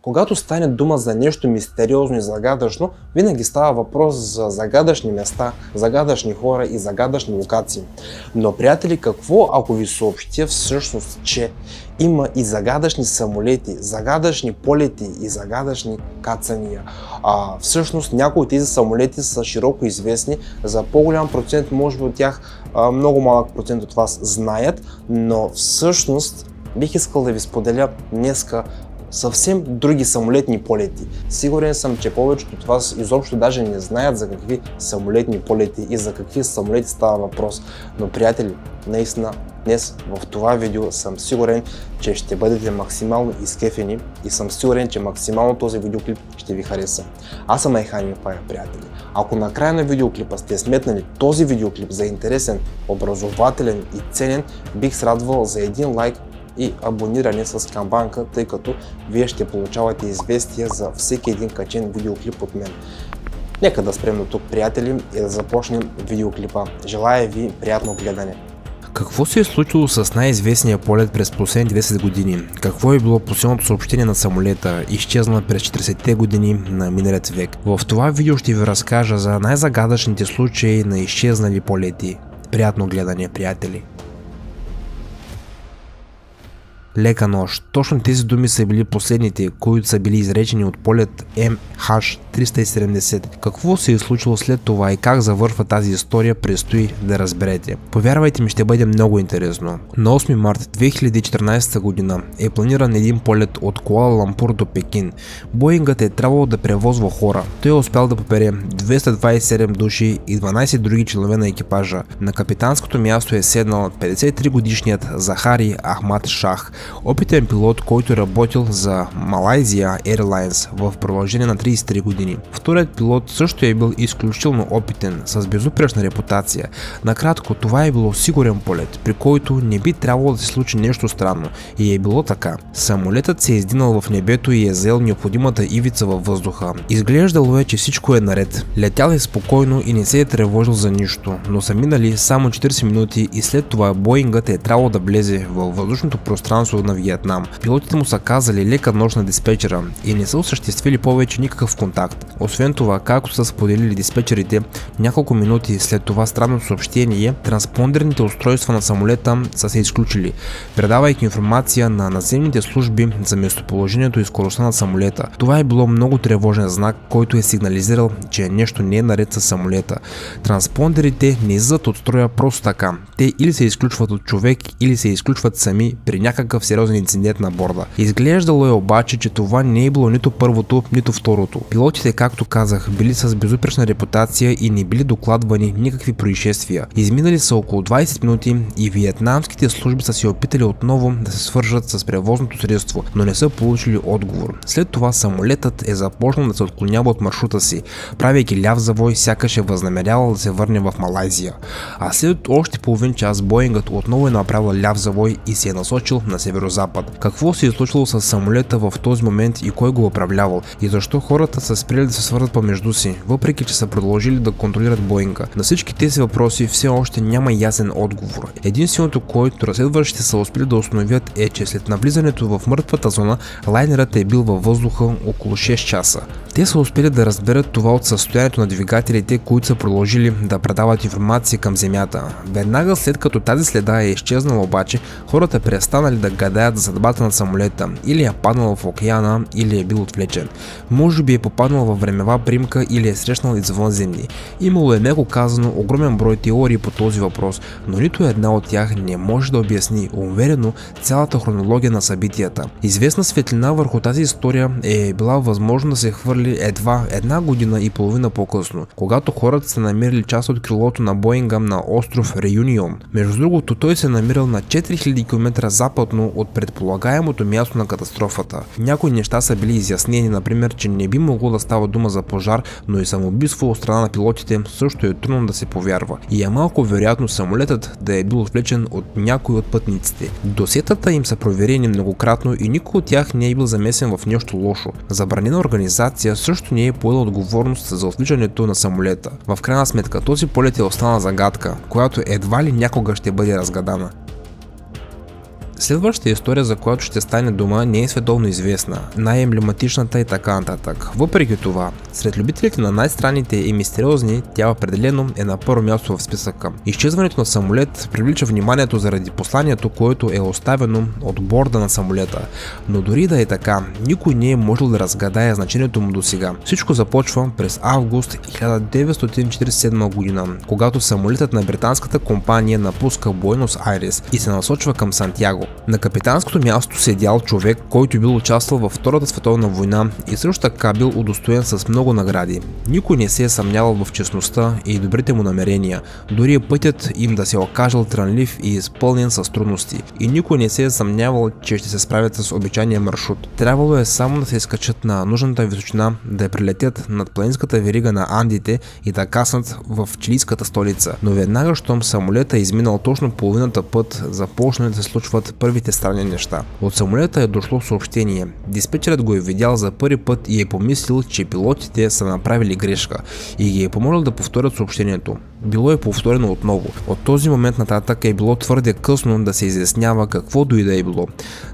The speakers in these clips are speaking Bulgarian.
Когато стане дума за нещо мистериозно и загадъчно, винаги става въпрос за загадъчни места, загадъчни хора и загадъчни локации. Но, приятели, какво ако ви съобщя всъщност, че има и загадъчни самолети, загадъчни полети и загадъчни кацания? Всъщност някои от тези самолети са широко известни, за по-голям процент, може би от тях много малък процент от вас знаят, но всъщност бих искал да ви споделя днеска съвсем други самолетни полети. Сигурен съм, че повечето от вас изобщо даже не знаят за какви самолетни полети и за какви самолети става въпрос. Но, приятели, наистина днес в това видео съм сигурен, че ще бъдете максимално изкефени и съм сигурен, че максимално този видеоклип ще ви хареса. Аз съм Айхан Мипая, приятели. Ако на края на видеоклипа сте сметнали този видеоклип за интересен, образователен и ценен, бих се радвал за един лайк и абониране с камбанка, тъй като вие ще получавате известия за всеки един качен видеоклип от мен. Нека да спрем до тук, приятели, и да започнем видеоклипа. Желая ви приятно гледане. Какво се е случило с най-известния полет през последните 10 години? Какво е било последното съобщение на самолета, изчезнал през 40-те години на миналият век? В това видео ще ви разкажа за най-загадъчните случаи на изчезнали полети. Приятно гледане, приятели! Лека нощ. Точно тези думи са били последните, които са били изречени от полет MH370. Какво се е случило след това и как завършва тази история, предстои да разберете. Повярвайте ми, ще бъде много интересно. На 8 март 2014 година е планиран един полет от Куала Лумпур до Пекин. Боингът е трябвало да превозва хора. Той е успял да попере 227 души и 12 други членове на екипажа. На капитанското място е седнал 53 годишният Захари Ахмад Шах, опитен пилот, който е работил за Malaysia Airlines в продължение на 33 години. Вторият пилот също е бил изключително опитен, с безупречна репутация. Накратко, това е било сигурен полет, при който не би трябвало да се случи нещо странно, и е било така. Самолетът се е издигнал в небето и е взел необходимата ивица във въздуха. Изглеждало е, че всичко е наред. Летял е спокойно и не се е тревожил за нищо, но са минали само 40 минути и след това Боингът е трябвало да влезе във въздушното пространство на Виетнам. Пилотите му са казали лека нощ на диспетчера и не са осъществили повече никакъв контакт. Освен това, както са споделили диспетчерите, няколко минути след това странно съобщение, транспондерните устройства на самолета са се изключили, предавайки информация на наземните служби за местоположението и скоростта на самолета. Това е било много тревожен знак, който е сигнализирал, че нещо не е наред с самолета. Транспондерите не излизат от строя просто така. Те или се изключват от човек, или се изключват сами при някакъв сериозен инцидент на борда. Изглеждало е обаче, че това не е било нито първото, нито второто. Пилотите, както казах, били с безупречна репутация и не били докладвани никакви происшествия. Изминали са около 20 минути и виетнамските служби са се опитали отново да се свържат с превозното средство, но не са получили отговор. След това самолетът е започнал да се отклонява от маршрута си, правейки ляв завой, сякаш е възнамерявал да се върне в Малайзия. А след още половин час Боингът отново е направил ляв завой и се е насочил на северо-запад. Какво се е случило с самолета в този момент и кой го управлявал, и защо хората са спрели да се свързват помежду си, въпреки че са продължили да контролират Боинга? На всички тези въпроси все още няма ясен отговор. Единственото, което разследващите са успели да установят, е, че след навлизането в мъртвата зона, лайнерът е бил във въздуха около 6 часа. Те са успели да разберат това от състоянието на двигателите, които са продължили да предават информация към земята. Веднага след като тази следа е изчезнала обаче, хората престанали да гадаят за съдбата на самолета, или е паднал в океана, или е бил отвлечен. Може би е попаднал във времева примка или е срещнал извънземни. Имало е, меко казано, огромен брой теории по този въпрос, но нито една от тях не може да обясни уверено цялата хронология на събитията. Известна светлина върху тази история е била възможно да се хвърли едва една година и половина по-късно, когато хората са намерили част от крилото на Боинга на остров Реюнион. Между другото, той се намирал на 4000 км западно от предполагаемото място на катастрофата. Някои неща са били изяснени, например, че не би могло да става дума за пожар, но и самоубийство от страна на пилотите също е трудно да се повярва. И е малко вероятно самолетът да е бил отвлечен от някой от пътниците. Досиетата им са проверени многократно и никой от тях не е бил замесен в нещо лошо. Забранена организация също не е поела отговорност за отвличането на самолета. В крайна сметка този полет е остана загадка, която едва ли някога ще бъде разгадана. Следващата история, за която ще стане дума, не е световно известна, най-емблематичната и така нататък. Въпреки това, сред любителите на най-странните и мистериозни, тя определено е на първо място в списъка. Изчезването на самолет привлича вниманието заради посланието, което е оставено от борда на самолета. Но дори да е така, никой не е можел да разгадае значението му досега. Всичко започва през август 1947 година, когато самолетът на британската компания напуска Буенос Айрес и се насочва към Сантяго. На капитанското място седял човек, който бил участвал във Втората световна война и също така бил удостоен с много награди. Никой не се е съмнявал в честността и добрите му намерения, дори пътят им да се окажал трънлив и изпълнен с трудности. И никой не се е съмнявал, че ще се справят с обичайния маршрут. Трябвало е само да се изкачат на нужната височина, да прелетят над планинската верига на Андите и да каснат в чилийската столица. Но веднага, щом самолета е изминал точно половината път, започнали да се случват първите странни неща. От самолета е дошло съобщение. Диспетчерът го е видял за първи път и е помислил, че пилотите са направили грешка и ги е помолил да повторят съобщението. Било е повторено отново. От този момент нататък е било твърде късно да се изяснява какво дори да е било.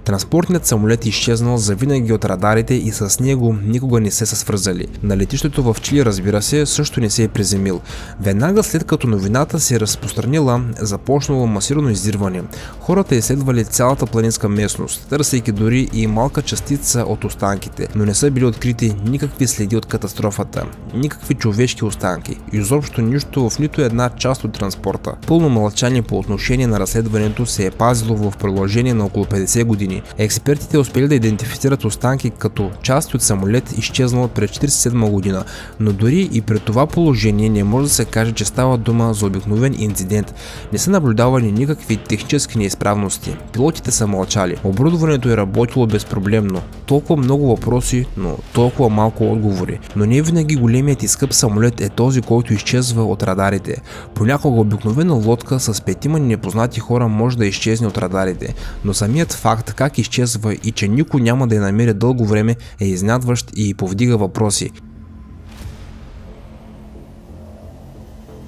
Транспортният самолет е изчезнал завинаги от радарите и с него никога не се са свързали. На летището в Чили, разбира се, също не се е приземил. Веднага след като новината се разпространила, започнало масирано издирване. Хората изследвали цялата планинска местност, търсейки дори и малка частица от останките, но не са били открити никакви следи от катастрофата, никакви човешки останки, изобщо нищо в нито една част от транспорта. Пълно мълчание по отношение на разследването се е пазило в продължение на около 50 години. Експертите успели да идентифицират останки като части от самолет, изчезнал през 1947 година, но дори и при това положение не може да се каже, че става дума за обикновен инцидент. Не са наблюдавани никакви технически неизправности. Пилотите са мълчали. Оборудването е работило безпроблемно. Толкова много въпроси, но толкова малко отговори. Но не винаги големият и скъп самолет е този, който изчезва от радарите. Понякога обикновена лодка с 5 непознати хора може да изчезне от радарите, но самият факт как изчезва и че никой няма да я намери дълго време е изненадващ и повдига въпроси.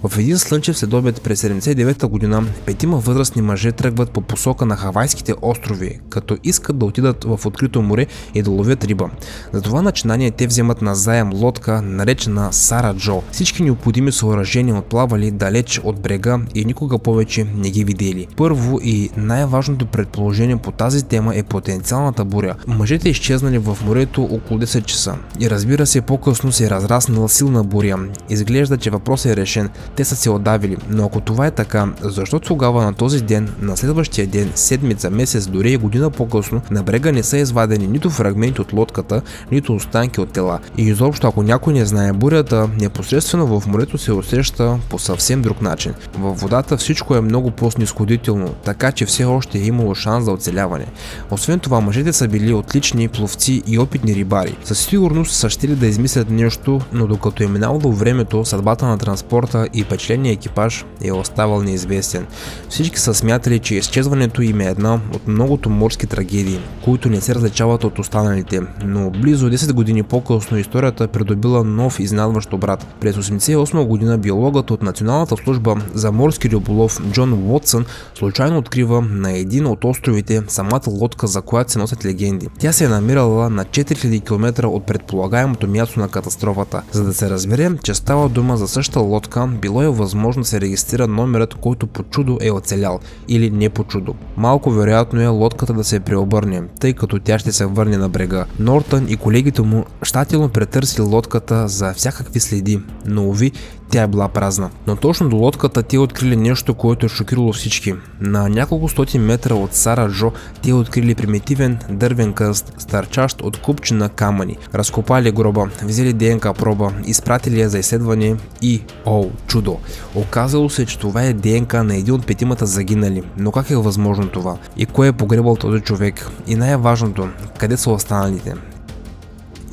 В един слънчев следобед през 1979 година 5 възрастни мъже тръгват по посока на Хавайските острови, като искат да отидат в открито море и да ловят риба. За това начинание те вземат назаем лодка, наречена Сара Джо. Всички необходими съоръжения отплавали далеч от брега и никога повече не ги видели. Първо и най-важното предположение по тази тема е потенциалната буря. Мъжете изчезнали в морето около 10 часа и разбира се по-късно се е разраснала силна буря. Изглежда, че въпросът е решен. Те са се отдавили, но ако това е така, защо тогава на този ден, на следващия ден, седмица, месец, дори и година по-късно, на брега не са извадени нито фрагменти от лодката, нито останки от тела? И изобщо, ако някой не знае, бурята непосредствено в морето се усеща по съвсем друг начин. Във водата всичко е много по-снизходително, така че все още е имало шанс за оцеляване. Освен това, мъжете са били отлични пловци и опитни рибари. Със сигурност са щели да измислят нещо, но докато е минало времето, съдбата на транспорта и впечатления екипаж е оставал неизвестен. Всички са смятали, че изчезването им е една от многото морски трагедии, които не се различават от останалите, но близо 10 години по-късно историята придобила нов изненадващ обрат. През 1988 година биологът от Националната служба за морски риболов Джон Уотсън случайно открива на един от островите самата лодка, за която се носят легенди. Тя се е намирала на 4000 км от предполагаемото място на катастрофата. За да се разберем, че става дума за същата лодка, било е възможно да се регистрира номерът, който по чудо е оцелял, или не по чудо. Малко вероятно е лодката да се преобърне, тъй като тя ще се върне на брега. Нортън и колегите му щателно претърсили лодката за всякакви следи, но уви, тя е била празна. Но точно до лодката те открили нещо, което е шокирало всички. На няколко стотин метра от Сара Джо те открили примитивен дървен кръст, стърчащ от купчина камъни. Разкопали гроба, взели ДНК проба, изпратили я за изследване и чудо! Оказало се, че това е ДНК на един от 5 загинали. Но как е възможно това? И кой е погребал този човек? И най-важното, къде са останалите?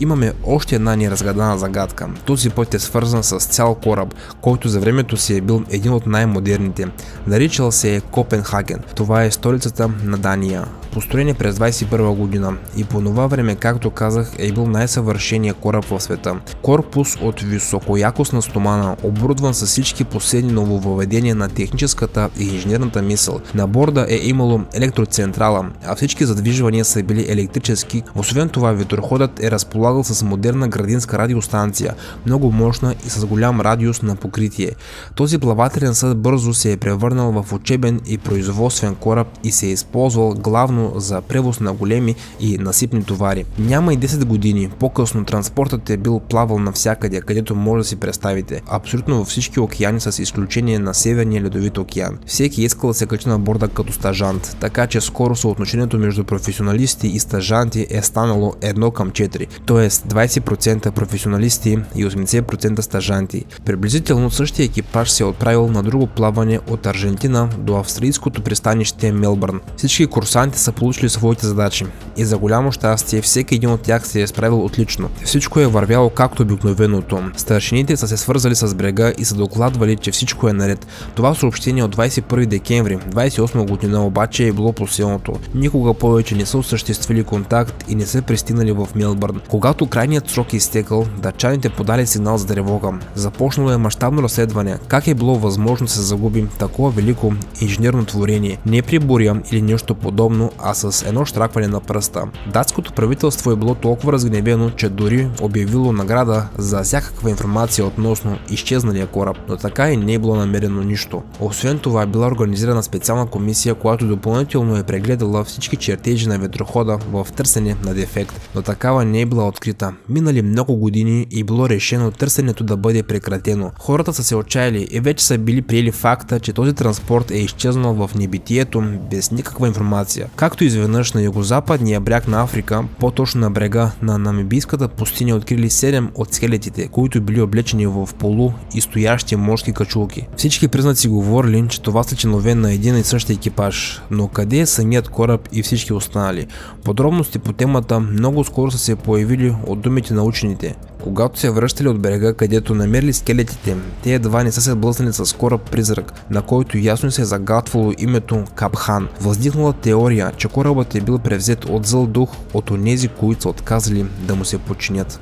Имаме още една неразгадана загадка. Този път е свързан с цял кораб, който за времето си е бил един от най-модерните. Наричал се е Копенхаген. Това е столицата на Дания. Построен през 21 година и по това време, както казах, е бил най-съвършеният кораб в света. Корпус от високоякостна стомана, оборудван с всички последни нововъведения на техническата и инженерната мисъл. На борда е имало електроцентрала, а всички задвижвания са били електрически. Освен това, ветроходът е разполагал с модерна градинска радиостанция, много мощна и с голям радиус на покритие. Този плавателен съд бързо се е превърнал в учебен и производствен кораб и се е използвал главно за превоз на големи и насипни товари. Няма и 10 години по-късно транспортът е бил плавал навсякъде, където може да си представите. Абсолютно във всички океани с изключение на Северния ледовит океан. Всеки искал да се качи на борда като стажант, така че скоро съотношението между професионалисти и стажанти е станало 1:4, т.е. 20% професионалисти и 80% стажанти. Приблизително същия екипаж се е отправил на друго плаване от Аржентина до австралийското пристанище Мелбърн. Всички курсанти са получили своите задачи и за голямо щастие всеки един от тях се е справил отлично. Всичко е вървяло както обикновеното. Старшините са се свързали с брега и са докладвали, че всичко е наред. Това съобщение от 21 декември 28 година обаче е било последното. Никога повече не са осъществили контакт и не са пристигнали в Мелбърн. Когато крайният срок е изтекал, датчаните подали сигнал за тревога. Започнало е мащабно разследване. Как е било възможно да се загуби такова велико инженерно творение? Не при буря или нещо подобно, а с едно щракване на пръста. Датското правителство е било толкова разгневено, че дори обявило награда за всякаква информация относно изчезналия кораб, но така и не е било намерено нищо. Освен това е била организирана специална комисия, която допълнително е прегледала всички чертежи на ветрохода в търсене на дефект, но такава не е била открита. Минали много години и било решено търсенето да бъде прекратено. Хората са се отчаяли и вече са били приели факта, че този транспорт е изчезнал в небитието без никаква информация. Както изведнъж на югозападния бряг на Африка, по-точно на брега на Намибийската пустиня, открили 7 от скелетите, които били облечени в полу и стоящи морски качулки. Всички признаци говорили, че това са членове на един и същи екипаж, но къде е самият кораб и всички останали? Подробности по темата много скоро са се появили от думите на учените. Когато се връщали от брега, където намерили скелетите, те едва не са се блъснали с кораб призрак, на който ясно се е загатвало името Капхан. Въздихнала теория, че корабът е бил превзет от зъл дух от онези, които са отказали да му се подчинят.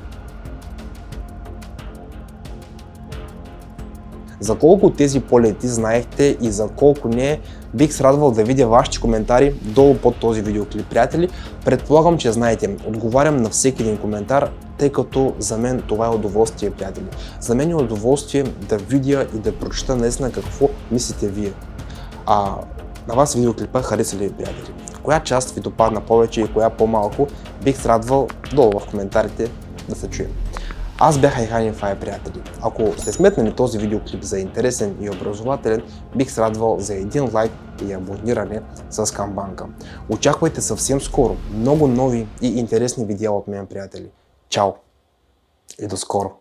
За колко от тези полети знаехте и за колко не, бих се радвал да видя вашите коментари долу под този видеоклип, приятели. Предполагам, че знаете, отговарям на всеки един коментар, тъй като за мен това е удоволствие, приятели. За мен е удоволствие да видя и да прочета наистина какво мислите вие. На вас видеоклипа хареса ли, приятели? Коя част ви допадна повече и коя по-малко, бих се радвал долу в коментарите да се чуем. Аз бях Айхан Фай, приятели. Ако сте сметнали този видеоклип за интересен и образователен, бих се радвал за един лайк и абониране с камбанка. Очаквайте съвсем скоро много нови и интересни видеа от мен, приятели. Чао и до скоро!